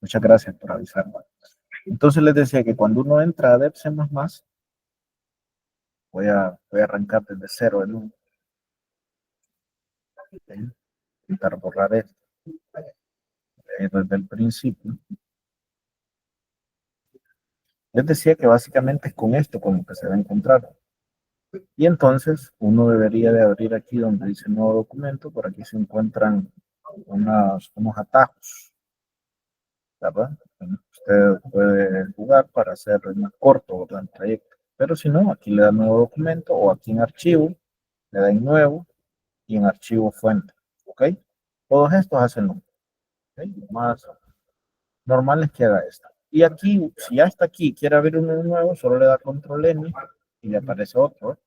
Muchas gracias por avisarme. Entonces les decía que cuando uno entra a Dev C++, voy a arrancar desde cero en un. Intentar borrar esto desde el principio. Les decía que básicamente es con esto como que se va a encontrar. Y entonces uno debería de abrir aquí donde dice nuevo documento. Por aquí se encuentran unos atajos, ¿verdad? Usted puede jugar para hacer más corto el trayecto. Pero si no, aquí le da nuevo documento o aquí en archivo, le da en nuevo y en archivo fuente. ¿Ok? Todos estos hacen lo más normal es que haga esto. Y aquí, si ya está aquí, quiere abrir uno nuevo, solo le da control N y le aparece otro.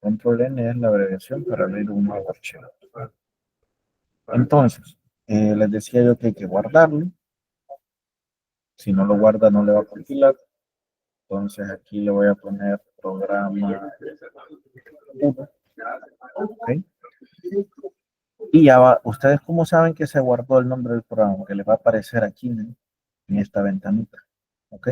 Control N es la abreviación para abrir un nuevo archivo. Entonces, les decía yo que hay que guardarlo. Si no lo guarda, no le va a compilar. Entonces aquí le voy a poner programa 1. ¿Okay? Y ya va. ¿Ustedes cómo saben que se guardó el nombre del programa? Que les va a aparecer aquí en esta ventanita. ¿Ok?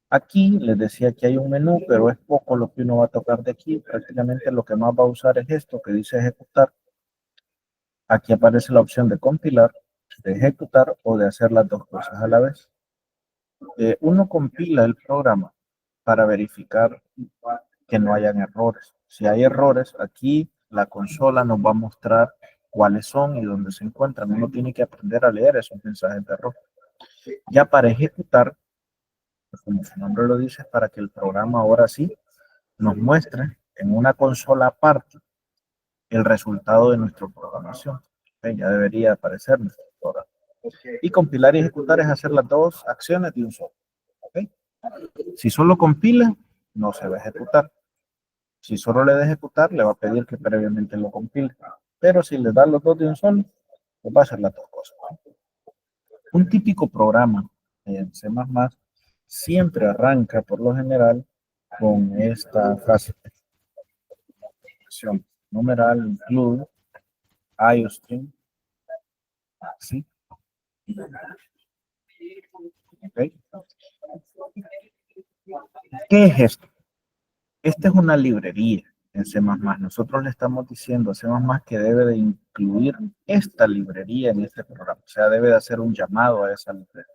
Aquí les decía que hay un menú, pero es poco lo que uno va a tocar de aquí. Prácticamente lo que más va a usar es esto que dice ejecutar. Aquí aparece la opción de compilar, de ejecutar o de hacer las dos cosas a la vez. Uno compila el programa para verificar que no hayan errores. Si hay errores, aquí la consola nos va a mostrar cuáles son y dónde se encuentran. Uno tiene que aprender a leer esos mensajes de error. Ya para ejecutar, pues como su nombre lo dice, para que el programa ahora sí nos muestre en una consola aparte el resultado de nuestra programación. Ya debería aparecer nuestro programa. Y compilar y ejecutar es hacer las dos acciones de un solo. ¿Okay? Si solo compila, no se va a ejecutar. Si solo le da ejecutar, le va a pedir que previamente lo compile. Pero si le da los dos de un solo, pues va a hacer las dos cosas. Un típico programa en C++ siempre arranca, por lo general, con esta frase. Numeral include IOStream. ¿Sí? ¿Okay? ¿Qué es esto? Esta es una librería en C++. Nosotros le estamos diciendo a C++ que debe de incluir esta librería en este programa. O sea, debe de hacer un llamado a esa librería.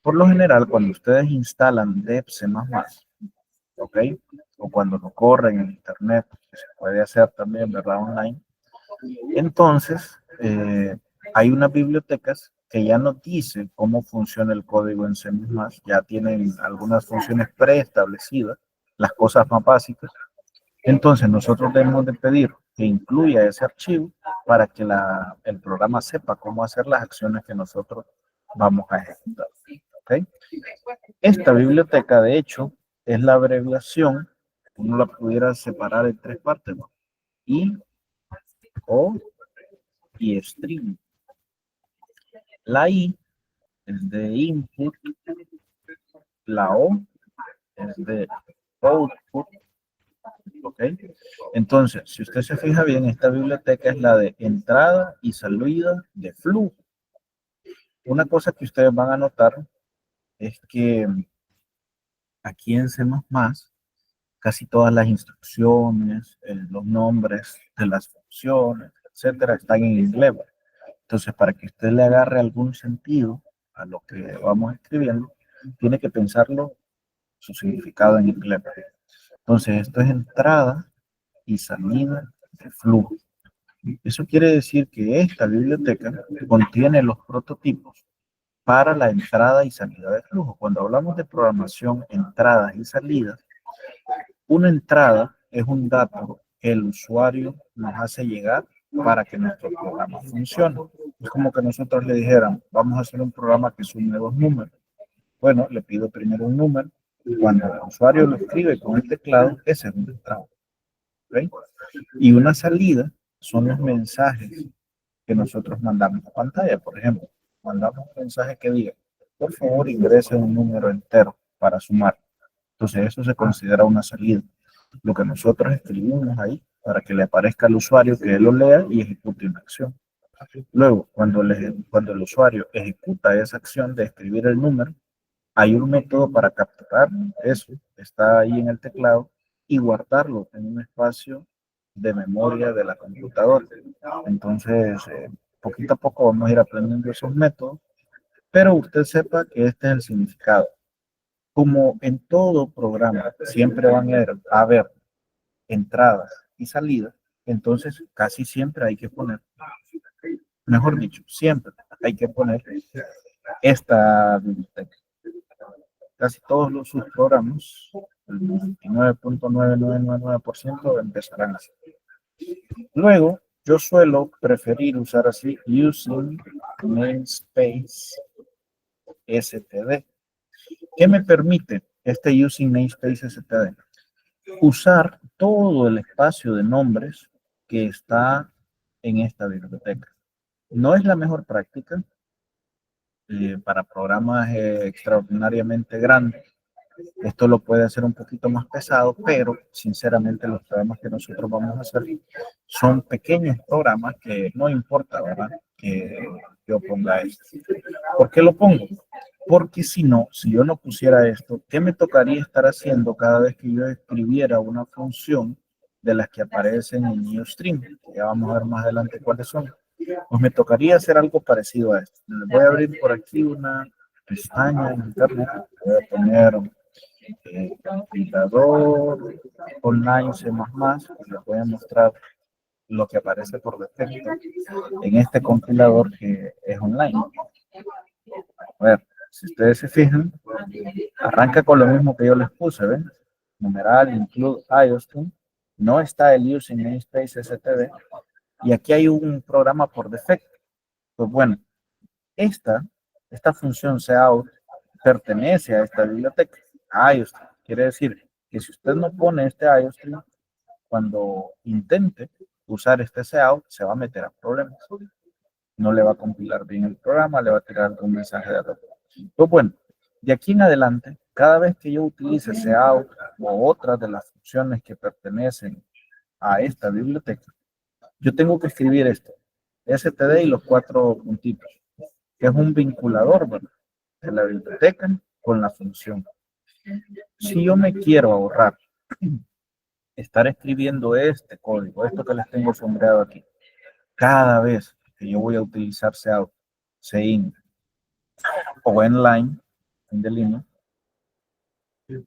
Por lo general, cuando ustedes instalan Dev C++, ¿ok? O cuando lo corren en internet, que se puede hacer también, ¿verdad? Online. Entonces, hay unas bibliotecas que ya nos dicen cómo funciona el código en C++, ya tienen algunas funciones preestablecidas, las cosas más básicas. Entonces, nosotros debemos de pedir que incluya ese archivo para que el programa sepa cómo hacer las acciones que nosotros vamos a ejecutar. ¿Okay? Esta biblioteca, de hecho, es la abreviación, uno la pudiera separar en tres partes, ¿no? I, O y string. La I es de input, la O es de output, ¿ok? Entonces, si usted se fija bien, esta biblioteca es la de entrada y salida de flujo. Una cosa que ustedes van a notar es que aquí en C++, casi todas las instrucciones, los nombres de las funciones, etcétera, están en inglés. Entonces, para que usted le agarre algún sentido a lo que vamos escribiendo, tiene que pensarlo su significado en inglés. Entonces, esto es entrada y salida de flujo. Eso quiere decir que esta biblioteca contiene los prototipos para la entrada y salida de flujo. Cuando hablamos de programación, entradas y salidas, una entrada es un dato que el usuario nos hace llegar para que nuestro programa funcione. Es como que nosotros le dijeran, vamos a hacer un programa que sume dos números. Bueno, le pido primero un número. Cuando el usuario lo escribe con el teclado, esa es una entrada. ¿Okay? Y una salida son los mensajes que nosotros mandamos a pantalla. Por ejemplo, mandamos un mensaje que diga, por favor ingrese un número entero para sumar. Entonces eso se considera una salida. Lo que nosotros escribimos ahí para que le aparezca al usuario que él lo lea y ejecute una acción. Luego, cuando el usuario ejecuta esa acción de escribir el número, hay un método para capturar eso, está ahí en el teclado, y guardarlo en un espacio de memoria de la computadora. Entonces, poquito a poco vamos a ir aprendiendo esos métodos, pero usted sepa que este es el significado. Como en todo programa, siempre van a haber entradas y salidas, entonces casi siempre hay que poner, mejor dicho, siempre hay que poner esta biblioteca. Casi todos los subprogramas, el 99.9999% empezarán así. Luego, yo suelo preferir usar así using namespace std. ¿Qué me permite este using namespace std? Usar todo el espacio de nombres que está en esta biblioteca. No es la mejor práctica para programas extraordinariamente grandes. Esto lo puede hacer un poquito más pesado, pero sinceramente los programas que nosotros vamos a hacer son pequeños programas que no importa, ¿verdad? Que yo ponga esto. ¿Por qué lo pongo? Porque si no, si yo no pusiera esto, ¿qué me tocaría estar haciendo cada vez que yo escribiera una función de las que aparecen en Ustream? Ya vamos a ver más adelante cuáles son. Pues me tocaría hacer algo parecido a esto. Les voy a abrir por aquí una pestaña en internet. Voy a poner compilador online C++. Les voy a mostrar lo que aparece por defecto en este compilador que es online. A ver, si ustedes se fijan, arranca con lo mismo que yo les puse, ¿ven? Numeral, include iostream. No está el using namespace std. Y aquí hay un programa por defecto. Pues bueno, esta función cout pertenece a esta biblioteca, a iostream. Quiere decir que si usted no pone este iostream, cuando intente usar este cout, se va a meter a problemas. No le va a compilar bien el programa, le va a tirar algún mensaje de error. Pues bueno, de aquí en adelante, cada vez que yo utilice cout o otras de las funciones que pertenecen a esta biblioteca, yo tengo que escribir esto, std y los 4 puntitos, que es un vinculador, ¿verdad?, de la biblioteca con la función. Si yo me quiero ahorrar estar escribiendo este código, esto que les tengo sombreado aquí, cada vez que yo voy a utilizar cout, cin o nline, de línea,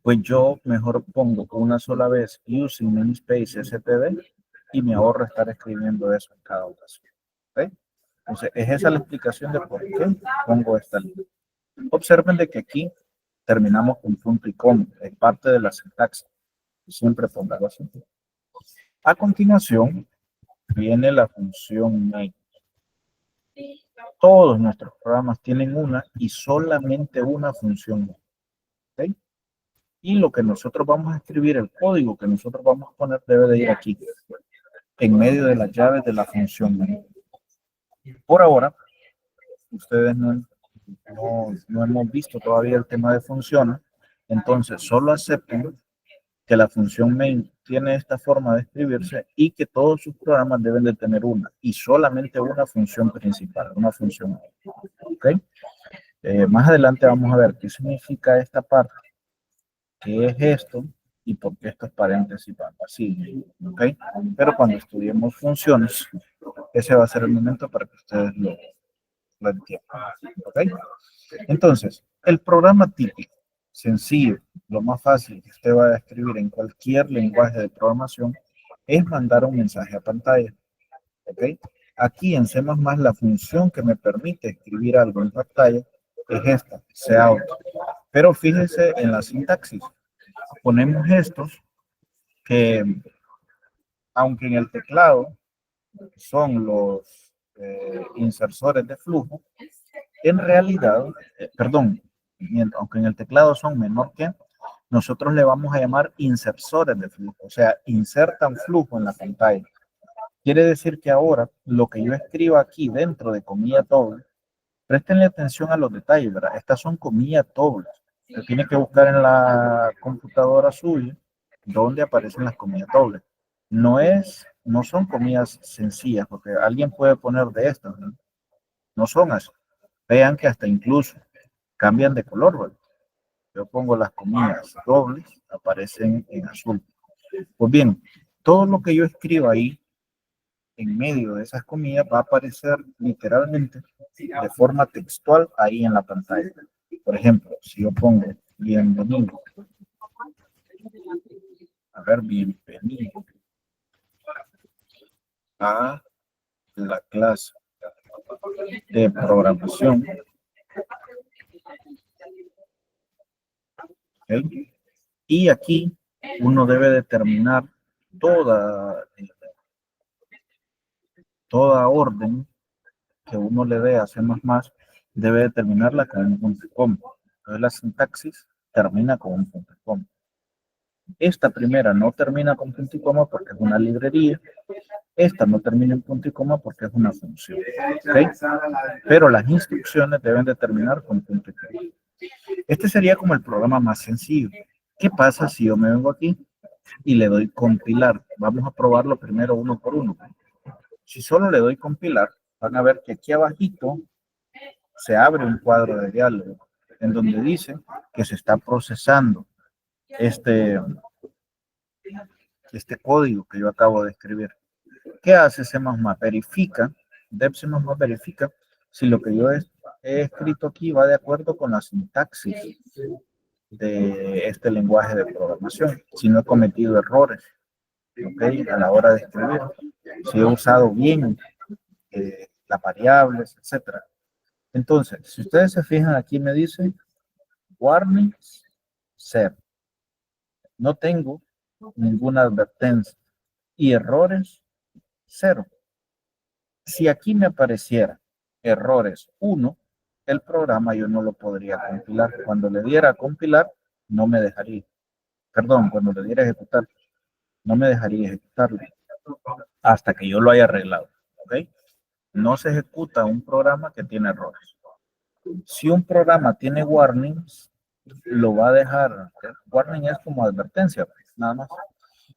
pues yo mejor pongo una sola vez using namespace std y me ahorro estar escribiendo eso en cada ocasión. ¿Okay? Entonces, es esa la explicación de por qué pongo esta línea. Observen de que aquí terminamos con punto y coma, es parte de la sintaxis. Siempre pongo así. A continuación, viene la función main. Todos nuestros programas tienen una y solamente una función. ¿Okay? Y lo que nosotros vamos a escribir, el código que nosotros vamos a poner debe de ir aquí, en medio de las llaves de la función main. Por ahora, ustedes no hemos visto todavía el tema de funciones, entonces solo acepten que la función main tiene esta forma de escribirse y que todos sus programas deben de tener una y solamente una función principal, una función main. ¿Ok? Más adelante vamos a ver qué significa esta parte, qué es esto y por qué estos paréntesis van así. ¿Ok? Pero cuando estudiemos funciones, ese va a ser el momento para que ustedes lo entiendan. ¿Ok? Entonces, el programa típico, sencillo, lo más fácil que usted va a escribir en cualquier lenguaje de programación es mandar un mensaje a pantalla. ¿Ok? Aquí en C++ la función que me permite escribir algo en pantalla es esta, cout. Pero fíjese en la sintaxis. Ponemos estos que, aunque en el teclado son los insersores de flujo, en realidad, perdón, aunque en el teclado son menor que, nosotros le vamos a llamar insersores de flujo, o sea, insertan flujo en la pantalla. Quiere decir que ahora lo que yo escribo aquí dentro de comillas dobles, préstenle atención a los detalles, ¿verdad? Estas son comillas dobles. Usted tiene que buscar en la computadora suya donde aparecen las comillas dobles. No es no son comidas sencillas, porque alguien puede poner de estas, ¿no? No son así. Vean que hasta incluso cambian de color, ¿verdad? Yo pongo las comidas dobles, aparecen en azul. Pues bien, todo lo que yo escriba ahí en medio de esas comillas va a aparecer literalmente de forma textual ahí en la pantalla. Por ejemplo, si yo pongo bienvenido, a ver, bienvenido a la clase de programación, ¿okay? Y aquí uno debe determinar toda, toda orden que uno le dé a C++, debe determinarla con un punto y coma. Entonces la sintaxis termina con un punto y coma. Esta primera no termina con punto y coma porque es una librería. Esta no termina en punto y coma porque es una función. ¿Okay? Pero las instrucciones deben de terminar con punto y coma. Este sería como el programa más sencillo. ¿Qué pasa si yo me vengo aquí y le doy compilar? Vamos a probarlo primero uno por uno. Si solo le doy compilar, van a ver que aquí abajito se abre un cuadro de diálogo en donde dice que se está procesando este código que yo acabo de escribir. ¿Qué hace C++? Verifica, Dev C++ verifica si lo que yo he escrito aquí va de acuerdo con la sintaxis de este lenguaje de programación, si no he cometido errores, ¿ok? A la hora de escribir, si he usado bien las variables, etcétera. Entonces, si ustedes se fijan aquí me dice warnings 0. No tengo ninguna advertencia y errores 0. Si aquí me apareciera errores 1, el programa yo no lo podría compilar. Cuando le diera a compilar, no me dejaría. Perdón, cuando le diera a ejecutar, no me dejaría ejecutarlo hasta que yo lo haya arreglado. ¿Ok? No se ejecuta un programa que tiene errores. Si un programa tiene warnings, lo va a dejar. Warning es como advertencia, nada más.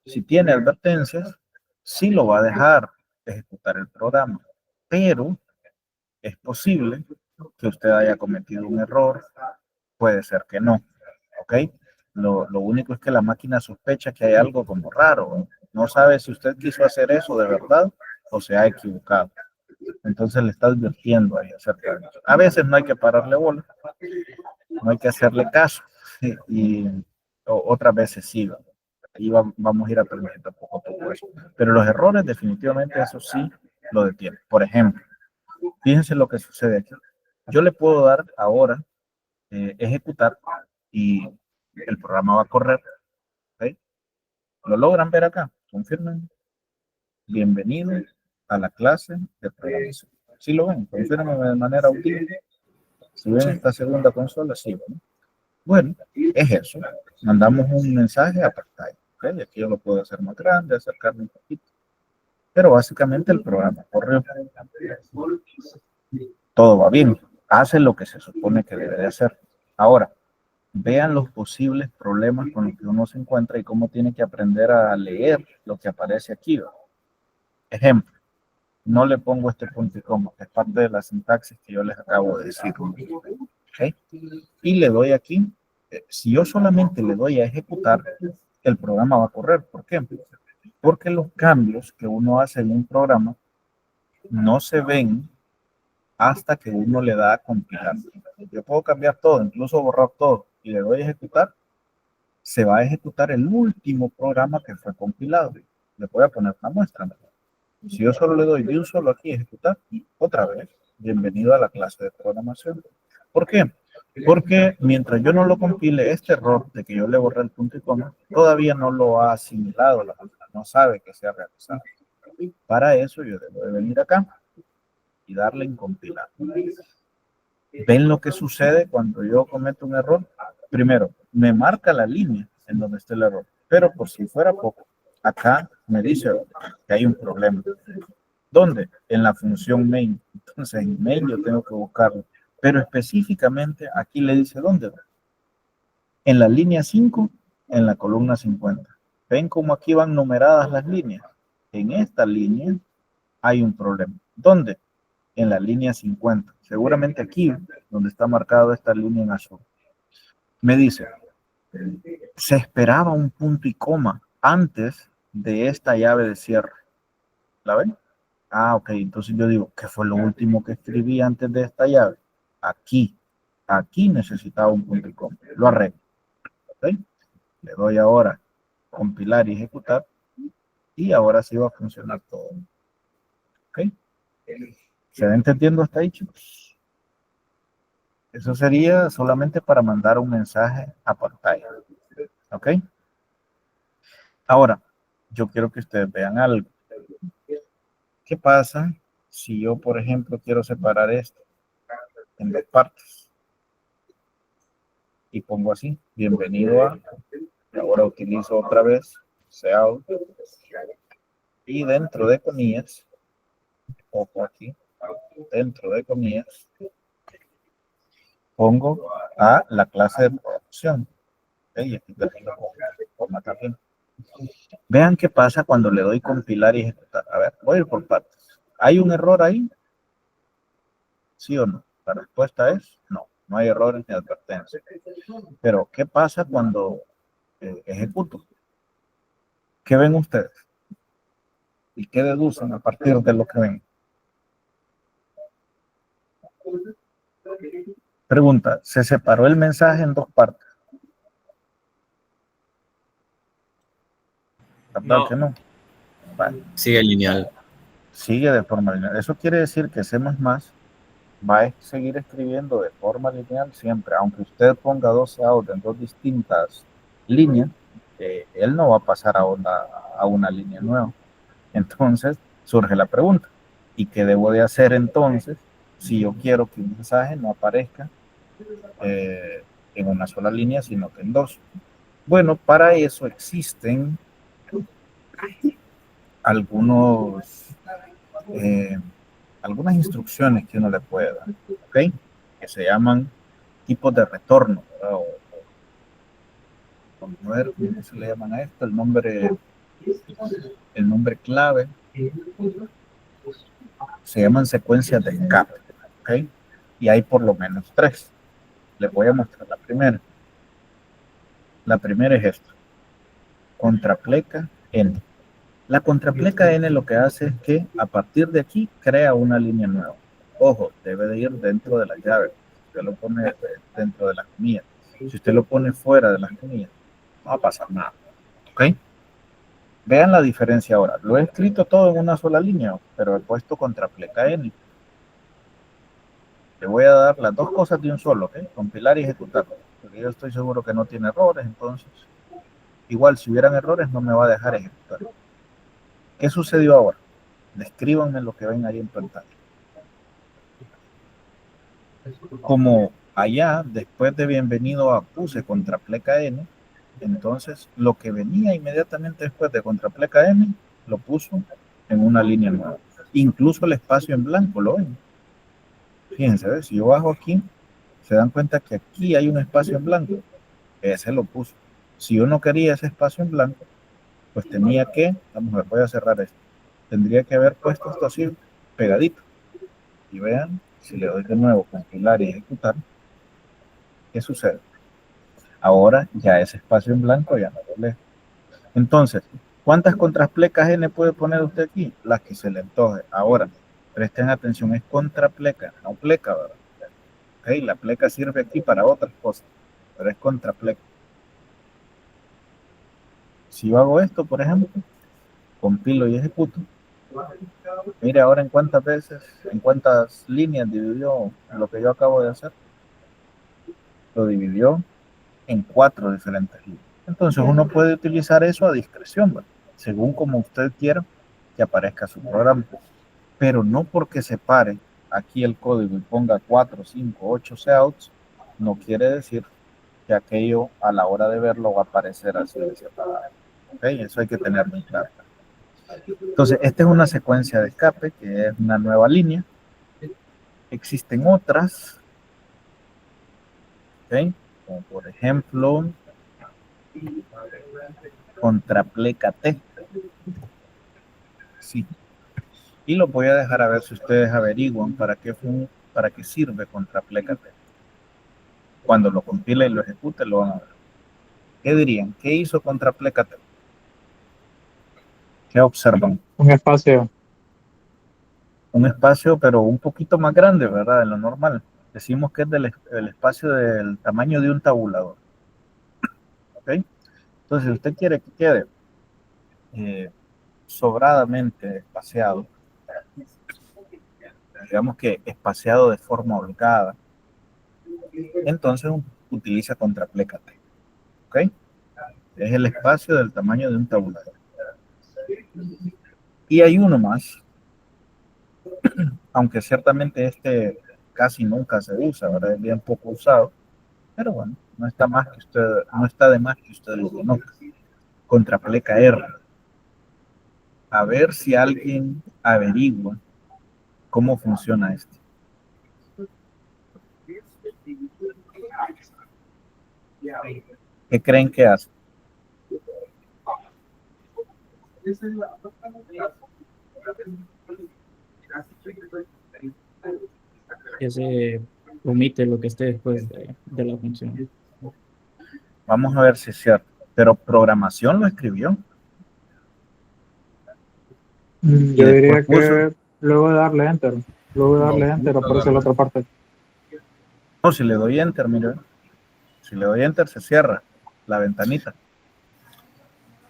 Si tiene advertencias, sí lo va a dejar ejecutar el programa, pero es posible que usted haya cometido un error, puede ser que no, ¿ok? Lo único es que la máquina sospecha que hay algo como raro, no sabe si usted quiso hacer eso de verdad o se ha equivocado. Entonces le está advirtiendo ahí acerca de eso. A veces no hay que pararle bola, no hay que hacerle caso y otras veces sí. Ahí vamos a ir aprendiendo poco a poco eso. Pero los errores definitivamente eso sí lo detienen. Por ejemplo, fíjense lo que sucede aquí. Yo le puedo dar ahora ejecutar y el programa va a correr. ¿Okay? ¿Lo logran ver acá? Confirmen. Bienvenido a la clase de programación. ¿Sí lo ven? Confirmen de manera audible. Si ven esta segunda consola, sí, ¿no? Bueno, es eso. Mandamos un mensaje a pantalla. ¿Okay? Aquí yo lo puedo hacer más grande, acercarme un poquito. Pero básicamente el programa corre. Todo va bien. Hace lo que se supone que debe de hacer. Ahora, vean los posibles problemas con los que uno se encuentra y cómo tiene que aprender a leer lo que aparece aquí. Ejemplo, no le pongo este punto y coma, que es parte de la sintaxis que yo les acabo de decir. ¿Okay? Y le doy aquí, si yo solamente le doy a ejecutar, el programa va a correr. ¿Por qué? Porque los cambios que uno hace en un programa no se ven hasta que uno le da a compilar. Yo puedo cambiar todo, incluso borrar todo, y le doy a ejecutar, se va a ejecutar el último programa que fue compilado. Le voy a poner una muestra. Si yo solo le doy de un solo aquí ejecutar, otra vez, bienvenido a la clase de programación. ¿Por qué? Porque mientras yo no lo compile, este error de que yo le borré el punto y coma, todavía no lo ha asimilado la máquina, no sabe que se ha realizado. Para eso yo debo de venir acá y darle en compilar. ¿Ven lo que sucede cuando yo cometo un error? Primero, me marca la línea en donde está el error, pero por si fuera poco, acá me dice que hay un problema. ¿Dónde? En la función main. Entonces, en main yo tengo que buscarlo, pero específicamente aquí le dice dónde. En la línea 5, en la columna 50. ¿Ven cómo aquí van numeradas las líneas? en esta línea hay un problema. ¿Dónde? En la línea 50. Seguramente aquí, donde está marcado esta línea en azul. Me dice, se esperaba un punto y coma antes de esta llave de cierre. ¿La ven? Ah, ok. Entonces yo digo, ¿qué fue lo último que escribí antes de esta llave? Aquí. Aquí necesitaba un punto y coma. Lo arreglo. ¿Ok? Le doy ahora compilar y ejecutar. Y ahora sí va a funcionar todo. ¿Ok? ¿Se va entendiendo hasta ahí, chicos? Eso sería solamente para mandar un mensaje a pantalla. ¿Ok? Ahora, yo quiero que ustedes vean algo. ¿Qué pasa si yo, por ejemplo, quiero separar esto en dos partes? Y pongo así, bienvenido a, y ahora utilizo otra vez Seout, y dentro de comillas, ojo aquí, dentro de comillas, pongo a la clase de producción. ¿Ok? Y aquí termino con formatar bien. Vean qué pasa cuando le doy compilar y ejecutar. A ver, voy a ir por partes. ¿Hay un error ahí? ¿Sí o no? La respuesta es no, no hay errores ni advertencias. Pero, ¿qué pasa cuando ejecuto? ¿Qué ven ustedes? ¿Y qué deducen a partir de lo que ven? Pregunta, ¿se separó el mensaje en dos partes? ¿Verdad No. que no? Vale. Sigue lineal. Sigue de forma lineal. Eso quiere decir que C++ va a seguir escribiendo de forma lineal siempre, aunque usted ponga 12 out en dos distintas líneas, él no va a pasar a una línea nueva. Entonces surge la pregunta, ¿y qué debo de hacer entonces si yo quiero que un mensaje no aparezca eh, en una sola línea, sino que en dos? Bueno, para eso existen algunos, eh, algunas instrucciones que uno le puede dar, ¿ok? Que se llaman tipos de retorno, ¿verdad? Vamos a ver cómo se le llaman a esto, el nombre clave, se llaman secuencias de escape, ¿ok? Y hay por lo menos tres. Les voy a mostrar la primera. La primera es esto, contrapleca N. La contrapleca N lo que hace es que a partir de aquí crea una línea nueva. Ojo, debe de ir dentro de la llave. Usted lo pone dentro de las comillas. Si usted lo pone fuera de las comillas, no va a pasar nada. ¿Ok? Vean la diferencia ahora. Lo he escrito todo en una sola línea, pero he puesto contrapleca N. Le voy a dar las dos cosas de un solo, ¿ok? Compilar y ejecutar. Porque yo estoy seguro que no tiene errores, entonces igual si hubieran errores no me va a dejar ejecutar. ¿Qué sucedió ahora? Descríbanme lo que ven ahí en pantalla. Como allá, después de bienvenido a puse contrapleca N, entonces lo que venía inmediatamente después de contrapleca N, lo puso en una línea nueva. Incluso el espacio en blanco, ¿lo ven? Fíjense, ¿ves? Si yo bajo aquí, se dan cuenta que aquí hay un espacio en blanco. Ese lo puso. Si yo no quería ese espacio en blanco, pues tenía que, vamos a ver, voy a cerrar esto. Tendría que haber puesto esto así, pegadito. Y vean, si le doy de nuevo compilar y ejecutar, ¿qué sucede? Ahora ya ese espacio en blanco ya no lo lee. Entonces, ¿cuántas contraplecas N puede poner usted aquí? Las que se le antoje. Ahora, presten atención, es contrapleca, no pleca, ¿verdad? Okay, la pleca sirve aquí para otras cosas, pero es contrapleca. Si yo hago esto, por ejemplo, compilo y ejecuto, mire ahora en cuántas veces, en cuántas líneas dividió lo que yo acabo de hacer. Lo dividió en cuatro diferentes líneas. Entonces uno puede utilizar eso a discreción, ¿verdad? Según como usted quiera que aparezca su programa, pero no porque se pare aquí el código y ponga 4, 5, 8 seouts, no quiere decir que aquello a la hora de verlo va a aparecer así de separado. ¿Okay? Eso hay que tener muy claro. Entonces, esta es una secuencia de escape, que es una nueva línea. Existen otras, ¿okay? Como por ejemplo, contrapleca T. así. Y lo voy a dejar a ver si ustedes averiguan para qué sirve contraplécate. Cuando lo compile y lo ejecute, lo van a ver. ¿Qué dirían? ¿Qué hizo contraplécate? ¿Qué observan? Un espacio. Un espacio, pero un poquito más grande, ¿verdad? De lo normal. Decimos que es el espacio del tamaño de un tabulador. ¿Ok? Entonces, si usted quiere que quede sobradamente espaciado, digamos que espaciado de forma holgada, entonces utiliza contraplécate. ¿Ok? Es el espacio del tamaño de un tabulador. Y hay uno más, aunque ciertamente este casi nunca se usa, ¿verdad? Es bien poco usado, pero bueno, no está de más que usted lo conozca. Contrapleca R. A ver si alguien averigua cómo funciona esto. ¿Qué creen que hace? Que se omite lo que esté después de la función. Vamos a ver si es cierto. Pero programación lo escribió y Yo después diría puso. que luego de darle enter aparece la otra parte. No, si le doy enter, mire, si le doy enter se cierra la ventanita.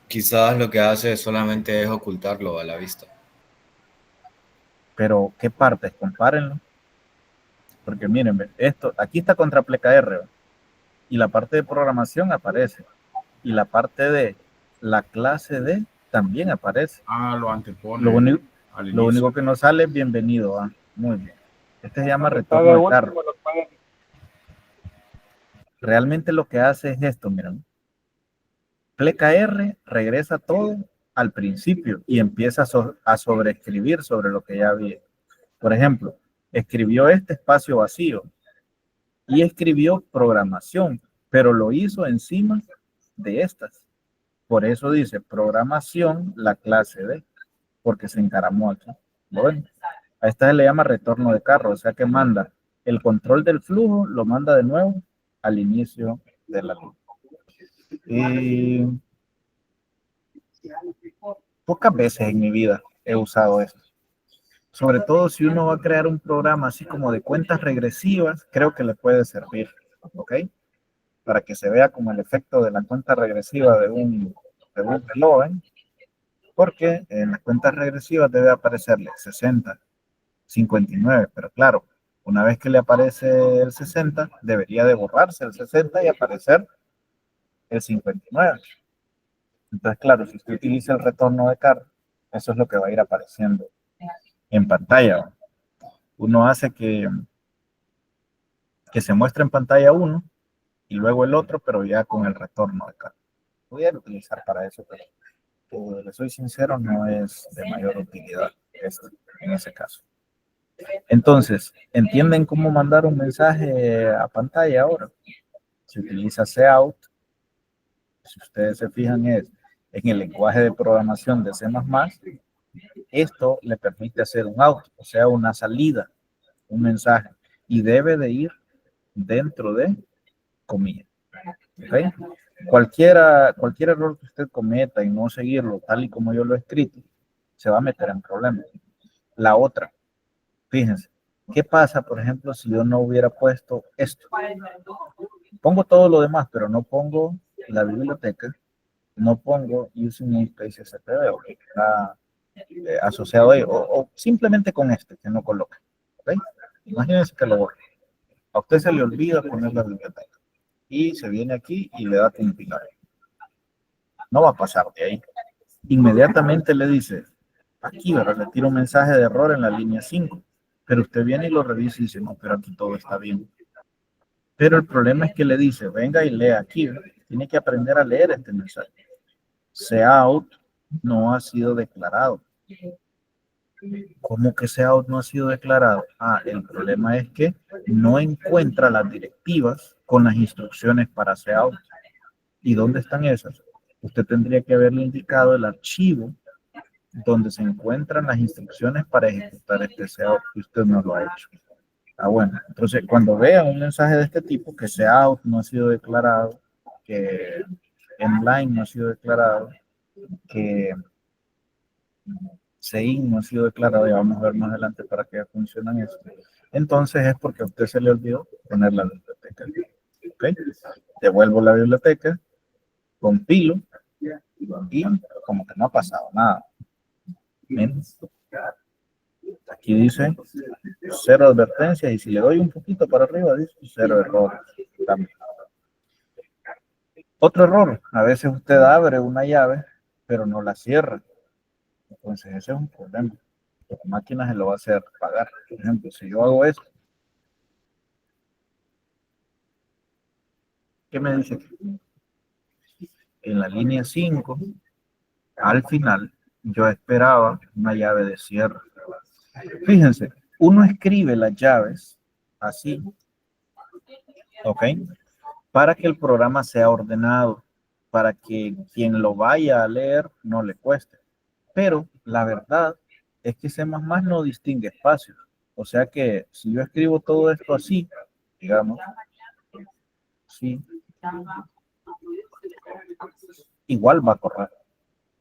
Quizás lo que hace solamente es ocultarlo a la vista. Pero, ¿qué partes? Compárenlo. Porque miren, esto, aquí está contrapleca R, y la parte de programación aparece. Y la parte de la clase D también aparece. Lo antepone al inicio. Lo único que nos sale es bienvenido. Muy bien. Este se llama retorno de carro. Realmente lo que hace es esto, miren. Pleca R regresa todo al principio y empieza a sobreescribir sobre lo que ya había. Por ejemplo, escribió este espacio vacío y escribió programación, pero lo hizo encima de estas. Por eso dice programación, la clase D, porque se encaramó aquí. Bueno, a esta se le llama retorno de carro, o sea que manda el control del flujo, lo manda de nuevo al inicio de la luz. Y pocas veces en mi vida he usado esto. Sobre todo si uno va a crear un programa así como de cuentas regresivas, creo que le puede servir, ¿ok? Para que se vea como el efecto de la cuenta regresiva de un reloj, ¿eh? Porque en las cuentas regresivas debe aparecerle 60, 59, pero claro, una vez que le aparece el 60, debería de borrarse el 60 y aparecer el 59. Entonces, claro, si usted utiliza el retorno de carga, eso es lo que va a ir apareciendo en pantalla. Uno hace que se muestre en pantalla uno y luego el otro, pero ya con el retorno de carga. Pudiera utilizar para eso, pero le soy sincero, no es de mayor utilidad en ese caso. Entonces, ¿entienden cómo mandar un mensaje a pantalla ahora? Se utiliza cout. Si ustedes se fijan, es en el lenguaje de programación de C++, esto le permite hacer un out, o sea, una salida, un mensaje, y debe de ir dentro de comillas. ¿Okay? Cualquier error que usted cometa y no seguirlo tal y como yo lo he escrito, se va a meter en problemas. La otra, fíjense, ¿qué pasa, por ejemplo, si yo no hubiera puesto esto? Pongo todo lo demás, pero no pongo la biblioteca, no pongo using namespace SPV, que está asociado ahí, o simplemente con este, que no coloca. ¿Okay? Imagínense que lo borro. A usted se le olvida poner la biblioteca y se viene aquí y le da compilar. No va a pasar de ahí. Inmediatamente le dice, aquí, ¿verdad? Le tira un mensaje de error en la línea 5, pero usted viene y lo revisa y dice, no, pero aquí todo está bien. Pero el problema es que le dice, venga y lea aquí, ¿verdad? Tiene que aprender a leer este mensaje. Cout no ha sido declarado. ¿Cómo que cout no ha sido declarado? El problema es que no encuentra las directivas con las instrucciones para cout. ¿Y dónde están esas? Usted tendría que haberle indicado el archivo donde se encuentran las instrucciones para ejecutar este SEO que usted no lo ha hecho. Ah, bueno, entonces cuando vea un mensaje de este tipo, que SEO no ha sido declarado, que Endline no ha sido declarado, que SEIN no ha sido declarado, ya vamos a ver más adelante para qué funcionan eso. Entonces es porque a usted se le olvidó poner la biblioteca. ¿Okay? Devuelvo la biblioteca, compilo y como que no ha pasado nada. Miren. Aquí dice 0 advertencias y si le doy un poquito para arriba dice 0 errores. También. Otro error, a veces usted abre una llave pero no la cierra. Entonces ese es un problema. La máquina se lo va a hacer pagar. Por ejemplo, si yo hago esto, ¿qué me dice aquí? En la línea 5, al final, yo esperaba una llave de cierre. Fíjense, uno escribe las llaves así, ¿ok? Para que el programa sea ordenado, para que quien lo vaya a leer no le cueste. Pero la verdad es que C++ no distingue espacios. O sea que si yo escribo todo esto así, digamos, sí, igual va a correr.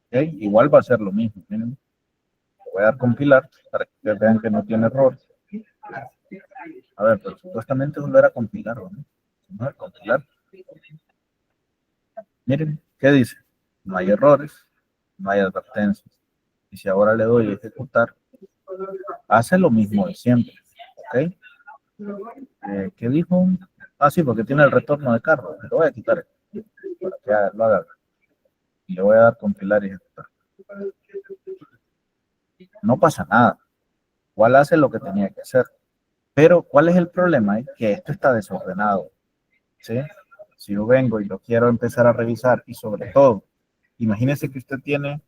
¿Okay? Igual va a ser lo mismo. Miren. Voy a dar compilar para que ustedes vean que no tiene error. A ver, pero supuestamente volver a compilar, ¿no? Vamos a compilar. Miren, ¿qué dice? No hay errores, no hay advertencias. Y si ahora le doy a ejecutar, hace lo mismo de siempre. ¿Ok? ¿Qué dijo? Ah, sí, porque tiene el retorno de carro. Lo voy a quitar para que lo haga. Y le voy a dar compilar y ejecutar. No pasa nada. Igual hace lo que tenía que hacer. Pero, ¿cuál es el problema? Que esto está desordenado. ¿Sí? Si yo vengo y lo quiero empezar a revisar y sobre todo, imagínese que usted tiene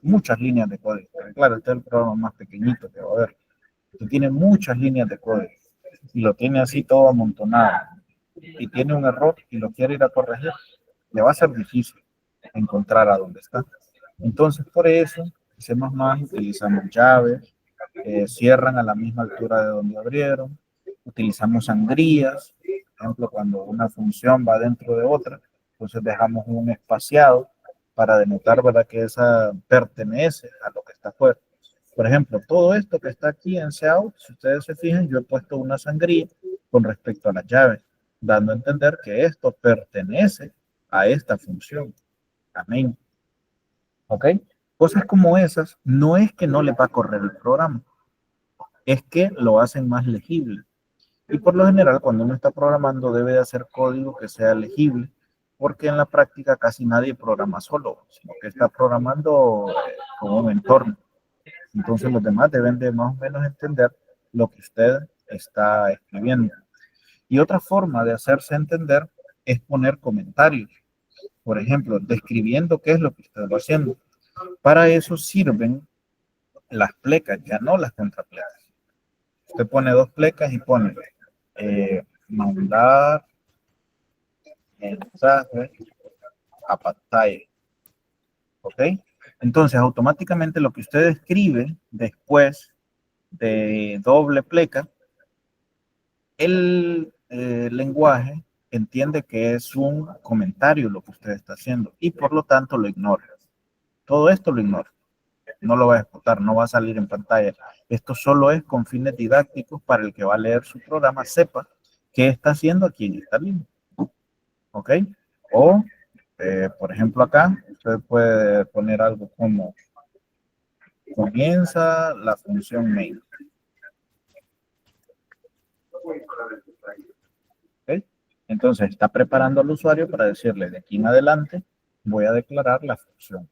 muchas líneas de código. Claro, este es el programa más pequeñito que va a haber. Usted tiene muchas líneas de código y lo tiene así todo amontonado y tiene un error y lo quiere ir a corregir, le va a ser difícil encontrar a dónde está. Entonces, por eso, hacemos más, utilizamos llaves, cierran a la misma altura de donde abrieron, utilizamos sangrías, por ejemplo, cuando una función va dentro de otra, entonces dejamos un espaciado para denotar, ¿verdad?, que esa pertenece a lo que está afuera. Por ejemplo, todo esto que está aquí en Cout, si ustedes se fijan, yo he puesto una sangría con respecto a las llaves, dando a entender que esto pertenece a esta función. Amén. ¿Ok? Cosas como esas, no es que no le va a correr el programa, es que lo hacen más legible. Y por lo general, cuando uno está programando, debe de hacer código que sea legible, porque en la práctica casi nadie programa solo, sino que está programando con un entorno. Entonces los demás deben de más o menos entender lo que usted está escribiendo. Y otra forma de hacerse entender es poner comentarios. Por ejemplo, describiendo qué es lo que usted va haciendo. Para eso sirven las plecas, ya no las contraplecas. Usted pone dos plecas y pone mandar mensaje a pantalla. ¿Ok? Entonces, automáticamente lo que usted escribe después de doble pleca, el lenguaje entiende que es un comentario lo que usted está haciendo y por lo tanto lo ignora. Todo esto lo ignora. No lo va a ejecutar, no va a salir en pantalla. Esto solo es con fines didácticos para el que va a leer su programa, sepa qué está haciendo aquí en esta línea. ¿Ok? O, por ejemplo, acá, usted puede poner algo como comienza la función main. ¿Okay? Entonces está preparando al usuario para decirle de aquí en adelante voy a declarar la función.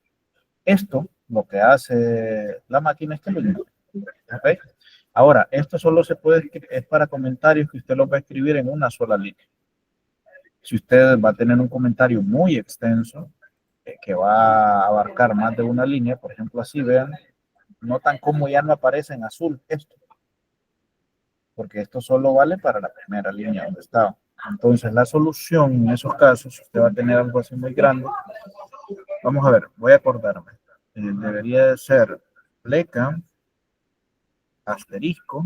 Esto lo que hace la máquina es que lo ignora. ¿Okay? Ahora, esto solo se puede escribir, es para comentarios que usted los va a escribir en una sola línea. Si usted va a tener un comentario muy extenso, que va a abarcar más de una línea, por ejemplo así, vean, notan cómo ya no aparece en azul esto, porque esto solo vale para la primera línea donde estaba. Entonces la solución en esos casos, si usted va a tener algo así muy grande, vamos a ver, voy a acordarme. debería de ser pleca, asterisco,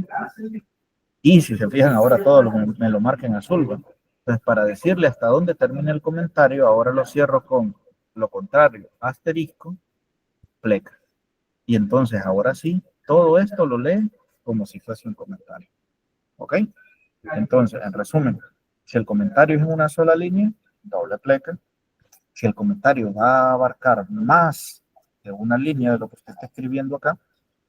y si se fijan ahora todo me lo marca en azul, ¿va? Entonces para decirle hasta dónde termina el comentario, ahora lo cierro con lo contrario, asterisco, pleca. Y entonces ahora sí, todo esto lo lee como si fuese un comentario. ¿Ok? Entonces, en resumen, si el comentario es en una sola línea, doble pleca. Si el comentario va a abarcar más de una línea de lo que usted está escribiendo acá,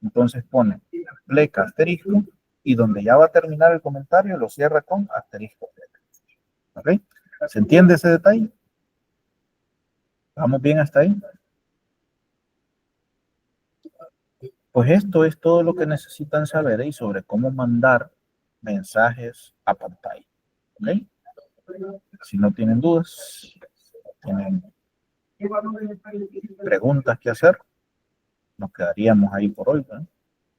entonces pone pleca, asterisco, y donde ya va a terminar el comentario lo cierra con asterisco, pleca. ¿Ok? ¿Se entiende ese detalle? ¿Vamos bien hasta ahí? Pues esto es todo lo que necesitan saber y sobre cómo mandar mensajes a pantalla. ¿Ok? Si no tienen dudas, tienen preguntas que hacer, nos quedaríamos ahí por hoy, ¿no?